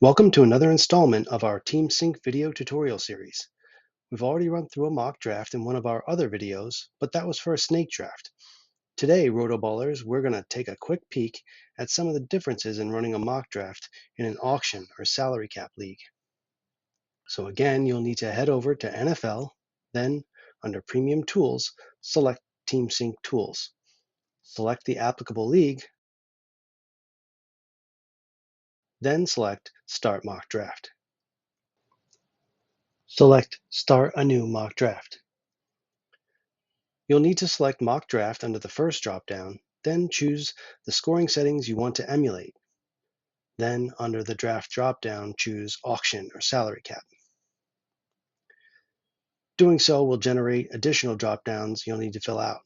Welcome to another installment of our Team Sync video tutorial series. We've already run through a mock draft in one of our other videos, but that was for a snake draft. Today, RotoBallers, we're going to take a quick peek at some of the differences in running a mock draft in an auction or salary cap league. So again, you'll need to head over to NFL, then under Premium Tools, select Team Sync Tools. Select the applicable league, then select Start Mock Draft. Select Start a New Mock Draft. You'll need to select Mock Draft under the first drop-down, then choose the scoring settings you want to emulate. Then, under the Draft drop-down, choose Auction or Salary Cap. Doing so will generate additional drop-downs you'll need to fill out.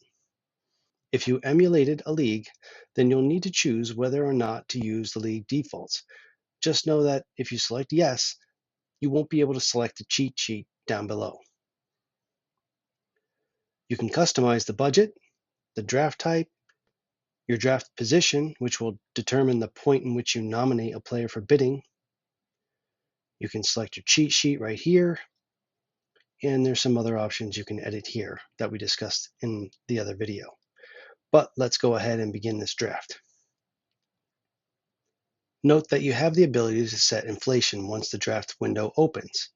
If you emulated a league, then you'll need to choose whether or not to use the league defaults. Just know that if you select Yes, you won't be able to select the cheat sheet down below. You can customize the budget, the draft type, your draft position, which will determine the point in which you nominate a player for bidding. You can select your cheat sheet right here, and there's some other options you can edit here that we discussed in the other video. But let's go ahead and begin this draft. Note that you have the ability to set inflation once the draft window opens.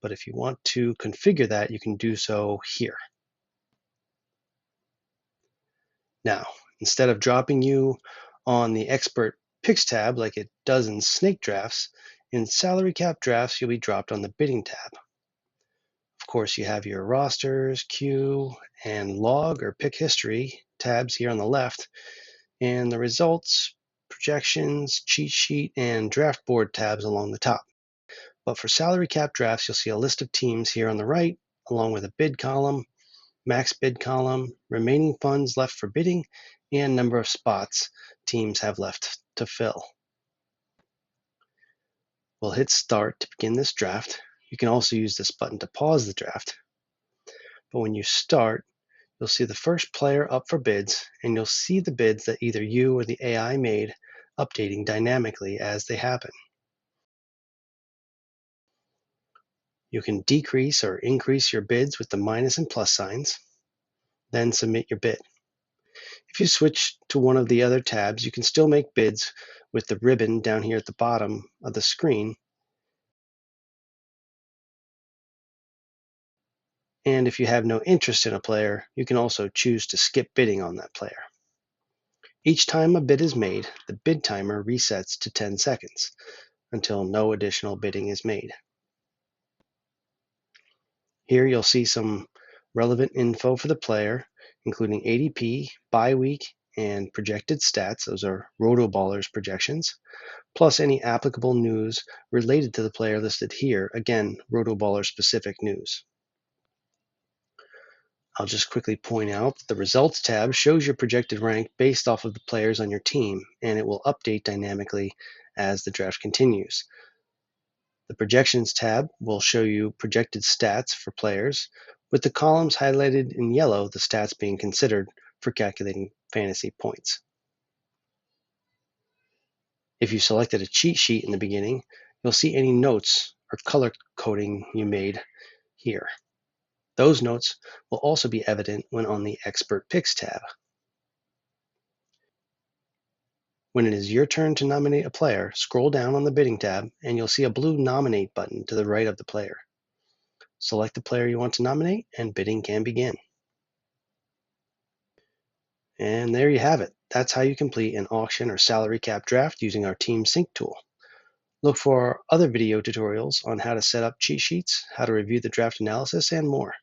But if you want to configure that, you can do so here. Now, instead of dropping you on the Expert Picks tab like it does in snake drafts, in salary cap drafts, you'll be dropped on the bidding tab. Of course, you have your rosters, queue, and log or pick history tabs here on the left, and the results, projections, cheat sheet, and draft board tabs along the top. But for salary cap drafts, you'll see a list of teams here on the right, along with a bid column, max bid column, remaining funds left for bidding, and number of spots teams have left to fill. We'll hit start to begin this draft. You can also use this button to pause the draft. But when you start, you'll see the first player up for bids, and you'll see the bids that either you or the AI made updating dynamically as they happen. You can decrease or increase your bids with the minus and plus signs, then submit your bid. If you switch to one of the other tabs, you can still make bids with the ribbon down here at the bottom of the screen. And if you have no interest in a player, you can also choose to skip bidding on that player. Each time a bid is made, the bid timer resets to 10 seconds until no additional bidding is made. Here you'll see some relevant info for the player, including ADP, bye week, and projected stats. Those are RotoBaller's projections, plus any applicable news related to the player listed here. Again, RotoBaller specific news. I'll just quickly point out that the Results tab shows your projected rank based off of the players on your team, and it will update dynamically as the draft continues. The Projections tab will show you projected stats for players, with the columns highlighted in yellow, the stats being considered for calculating fantasy points. If you selected a cheat sheet in the beginning, you'll see any notes or color coding you made here. Those notes will also be evident when on the Expert Picks tab. When it is your turn to nominate a player, scroll down on the bidding tab and you'll see a blue Nominate button to the right of the player. Select the player you want to nominate and bidding can begin. And there you have it. That's how you complete an auction or salary cap draft using our Team Sync tool. Look for other video tutorials on how to set up cheat sheets, how to review the draft analysis, and more.